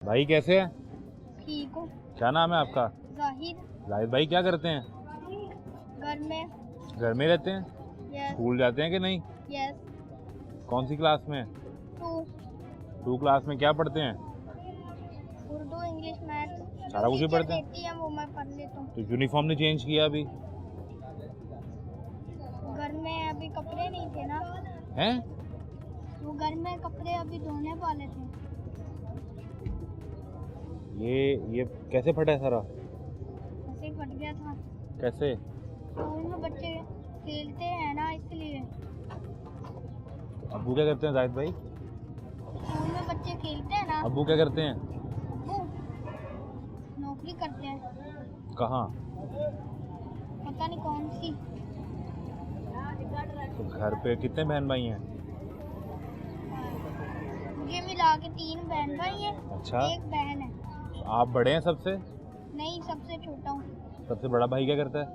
भाई कैसे हैं? ठीक हूँ। क्या नाम है आपका? जाहिद। जाहिद भाई क्या करते हैं? घर में। घर में रहते हैं? यस। स्कूल जाते हैं कि नहीं? यस। कौन सी क्लास में? 2। क्लास में क्या पढ़ते हैं? Urdu, English, math. सारा कुछ ही पढ़ते हैं? देती है वो मैं पढ़ लेता हूँ। तो यूनिफॉर्म नहीं चेंज किया अभी? घर में अभी कपड़े नहीं थे ना। हैं? वो घर में कपड़े अभी धोने वाले थे। ये कैसे फटा है सारा? ऐसे ही फट गया था। कैसे? स्कूल में बच्चे खेलते हैं ना इसलिए। अब्बू क्या करते हैं जाहिद भाई? स्कूल में बच्चे खेलते हैं ना। अब्बू क्या करते हैं? वो नौकरी करते हैं। कहाँ? पता नहीं कौन सी। तो घर पे कितने बहन भाई हैं? मुझे मिला के 3 बहन भाई है। अच्छा। 1 बहन है। आप बड़े हैं सबसे? नहीं, सबसे छोटा हूँ। सबसे बड़ा भाई क्या करता है?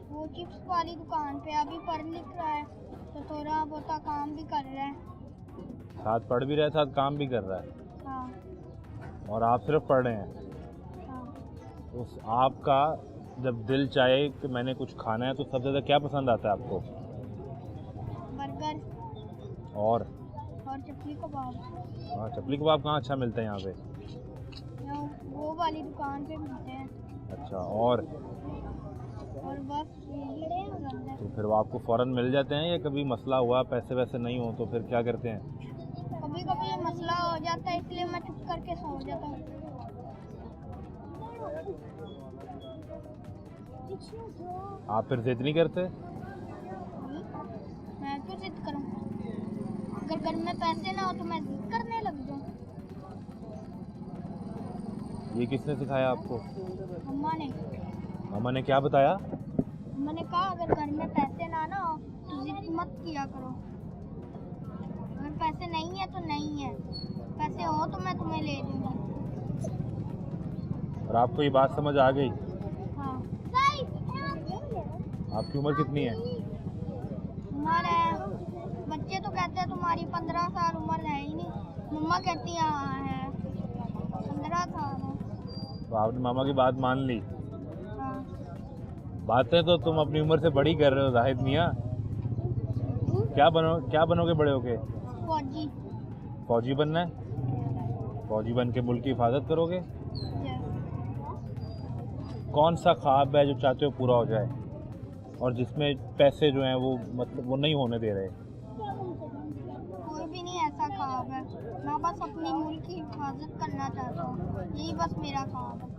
वो चिप्स वाली दुकान पे अभी पढ़ लिख रहा है, तो थोड़ा बहुत काम भी कर रहा है। साथ पढ़ भी रहा है, साथ काम भी कर रहा है। हाँ। और आप सिर्फ पढ़ रहे हैं? हाँ। उस आपका जब दिल चाहे कि मैंने कुछ खाना है तो सबसे ज़्यादा क्या पसंद आता है आपको? बर्गर और चपली कबाब। हाँ, चपली कबाब कहाँ अच्छा मिलता है यहाँ पे? यहाँ वो वाली दुकान पे मिलते हैं। अच्छा। और बस यही है। तो फिर वो आपको फ़ौरन मिल जाते हैं या कभी मसला हुआ, पैसे वैसे नहीं हो तो फिर क्या करते हैं? कभी कभी मसला हो जाता है इसलिए मैं चुप करके सो जाता हूँ। आप फिर जिद नहीं करते? मैं क्यों जिद करूँ? अगर घर में पैसे ना हो तो मैं जिद करने लग जाऊँ। ये किसने सिखाया आपको? मम्मा ने। मम्मा ने क्या बताया? मम्मा ने कहा अगर घर में पैसे ना हो तो जिद मत किया करो। अगर पैसे नहीं है तो नहीं है, पैसे हो तो मैं तुम्हें ले दूंगी। और आपको ये बात समझ आ गई? हाँ। आपकी उम्र कितनी है? उम्र है, बच्चे तो कहते हैं तुम्हारी 15 साल उम्र है ही नहीं। मम्मा कहती है हाँ है 15 साल है। तो आपने मामा की बात मान ली? हाँ। बातें तो तुम अपनी उम्र से बड़ी कर रहे हो जाहिद मियाँ। क्या बनोगे बड़े होके? फौजी। फौजी बनना है? फौजी बन के मुल्क की हिफाजत करोगे? कौन सा ख्वाब है जो चाहते हो पूरा हो जाए और जिसमें पैसे जो हैं वो मतलब वो नहीं होने दे रहे? कोई भी नहीं ऐसा ख्वाब है, मैं बस अपनी मुल्क की हिफाजत करना चाहता हूँ, यही बस मेरा ख्वाब है।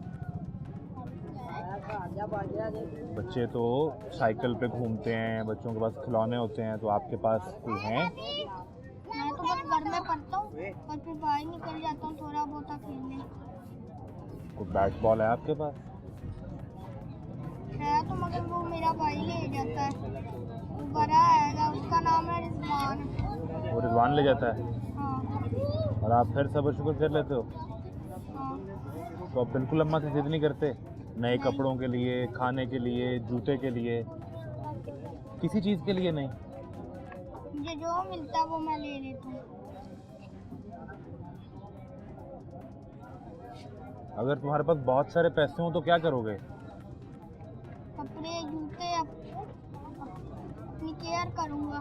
बच्चे तो साइकिल पे घूमते हैं, बच्चों के पास खिलौने होते हैं, तो आपके पास कोई हैं? मैं तो बस घर में पढ़ता हूँ और फिर बाहर निकल जाता हूँ थोड़ा बहुत खेलने। कोई बैट बॉल है आपके पास? है तो मगर वो मेरा भाई ले जाता है, वो बड़ा है, उसका नाम है रिजवान। वो रिजवान ले जाता है? हाँ। और आप फिर सब्र शुक्र कर लेते हो? हाँ। तो आप बिल्कुल अम्मा से जिद नहीं करते? नए कपड़ों के लिए, खाने के लिए, जूते के लिए, किसी चीज़ के लिए नहीं? मुझे जो मिलता है वो मैं ले लेता हूँ। अगर तुम्हारे पास बहुत सारे पैसे हों तो क्या करोगे? कपड़े, जूते, अपनी केयर करूँगा।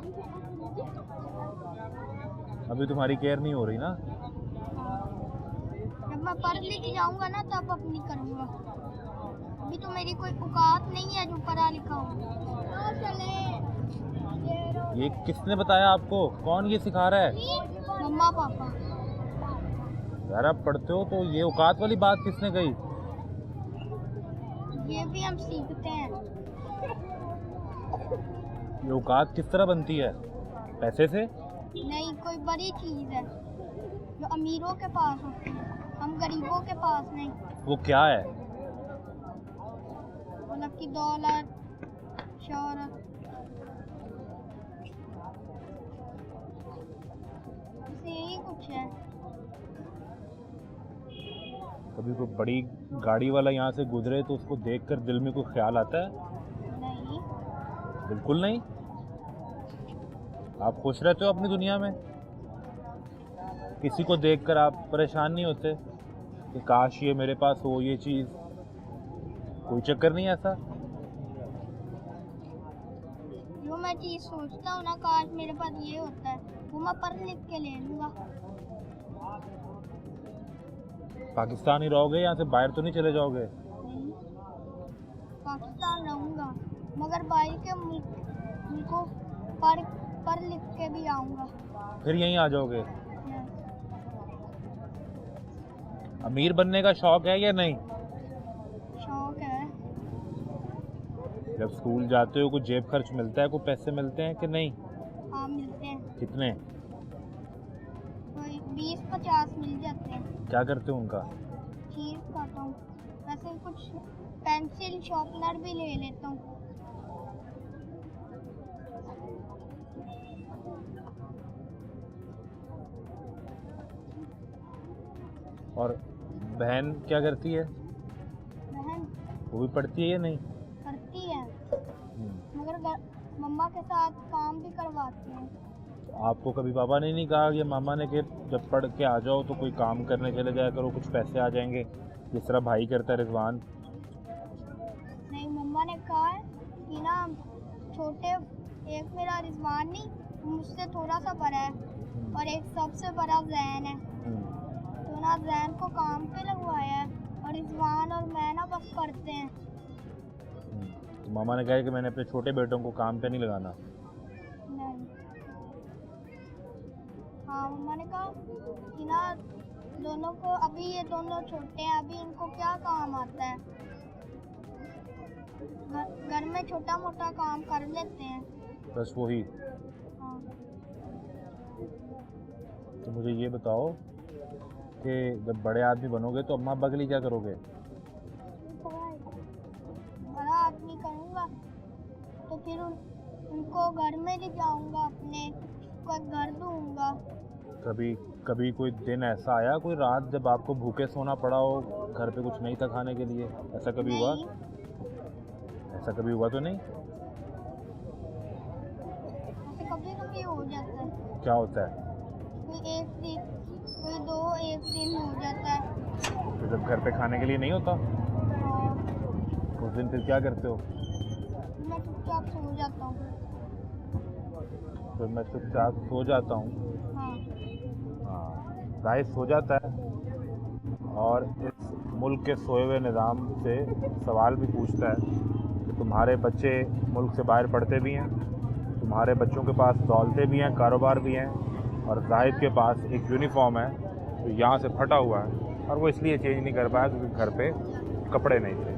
अभी तुम्हारी केयर नहीं हो रही ना? जब मैं पढ़ लिख जाऊँगा ना तब अपनी करूँगा। अभी तो मेरी कोई औकात नहीं है जो पढ़ा लिखा हो। ये किसने बताया आपको? कौन ये सिखा रहा है? मम्मा पापा। यार आप पढ़ते हो तो ये औकात वाली बात किसने कही? ये भी हम सीखते हैं। ये औकात किस तरह बनती है? पैसे से? नहीं, कोई बड़ी चीज़ है जो अमीरों के पास होती है, हम गरीबों के पास नहीं। वो क्या है? मतलब की दौलत, शोहरत, यही कुछ है। कभी कोई बड़ी गाड़ी वाला यहाँ से गुजरे तो उसको देखकर दिल में कोई ख्याल आता है? नहीं। बिल्कुल नहीं? आप खुश रहते हो अपनी दुनिया में? किसी को देखकर आप परेशान नहीं होते? कि काश ये मेरे पास हो ये चीज़? कोई चक्कर नहीं ऐसा? जो मैं चीज़ सोचता हूँ ना, काश मेरे पास ये होता है, वो मैं पढ़ लिख के ले लूँगा। पाकिस्तान ही रहोगे, यहाँ से बाहर तो नहीं चले जाओगे? नहीं, पाकिस्तान रहूँगा, मगर बाहर के मुल्कों पढ़ लिख के भी आऊँगा। फिर यहीं आ जाओगे? अमीर बनने का शौक है या नहीं? शौक है। जब स्कूल जाते हो कुछ जेब खर्च मिलता है, कुछ पैसे मिलते हैं कि नहीं? हाँ मिलते हैं, कितने? कोई 20-50 मिल जाते हैं। क्या करते हो उनका? चीज़ खाता हूँ, वैसे कुछ पेंसिल शार्पनर भी ले लेता हूँ। और बहन क्या करती है? बहन वो भी पढ़ती है या नहीं? करती है, मगर मम्मा के साथ काम भी करवाती हैं। आपको कभी पापा ने नहीं कहा या मामा ने कि जब पढ़ के आ जाओ तो कोई काम करने चले जाया करो, कुछ पैसे आ जाएंगे, जिस तरह भाई करता है रिजवान? नहीं, मम्मा ने कहा है कि ना छोटे, एक मेरा रिजवान नहीं, मुझसे थोड़ा सा बड़ा है, और एक सबसे बड़ा जैन है, तो ना जैन को काम पे लगवाया है, और रिजवान और मैं ना बस पढ़ते हैं। तो मामा ने कहा कि मैंने अपने छोटे बेटों को काम पे नहीं लगाना? नहीं, हाँ मम्मा ने कहा कि ना दोनों को, अभी ये दोनों छोटे हैं, अभी इनको क्या काम आता है, घर में छोटा मोटा काम कर लेते हैं बस वही। हाँ। तो मुझे ये बताओ कि जब बड़े आदमी बनोगे तो अम्मा अब्बा के लिए क्या करोगे? बड़ा आदमी करूँगा तो फिर उनको घर में ले जाऊँगा, अपने को घर दूँगा। कभी कोई दिन ऐसा आया, कोई रात जब आपको भूखे सोना पड़ा हो, घर पे कुछ नहीं था खाने के लिए? ऐसा कभी हुआ? नहीं, ऐसा कभी हुआ तो नहीं? ऐसे कभी कभी हो जाता है, क्या होता है? कोई एक दिन, कोई दो एक दिन हो जाता है। तो जब घर पे खाने के लिए नहीं होता हाँ, उस दिन फिर क्या करते हो? मैं चुपचाप सो जाता हूँ। तो मैं चुपचाप सो जाता हूँ। हाँ, हाँ, जाहिर सो जाता है और इस मुल्क के सोए हुए निज़ाम से सवाल भी पूछता है कि तुम्हारे बच्चे मुल्क से बाहर पढ़ते भी हैं, तुम्हारे बच्चों के पास दौलतें भी हैं, कारोबार भी हैं, और जाहिद के पास एक यूनिफॉर्म है जो यहाँ से फटा हुआ है और वो इसलिए चेंज नहीं कर पाया क्योंकि घर पे कपड़े नहीं थे।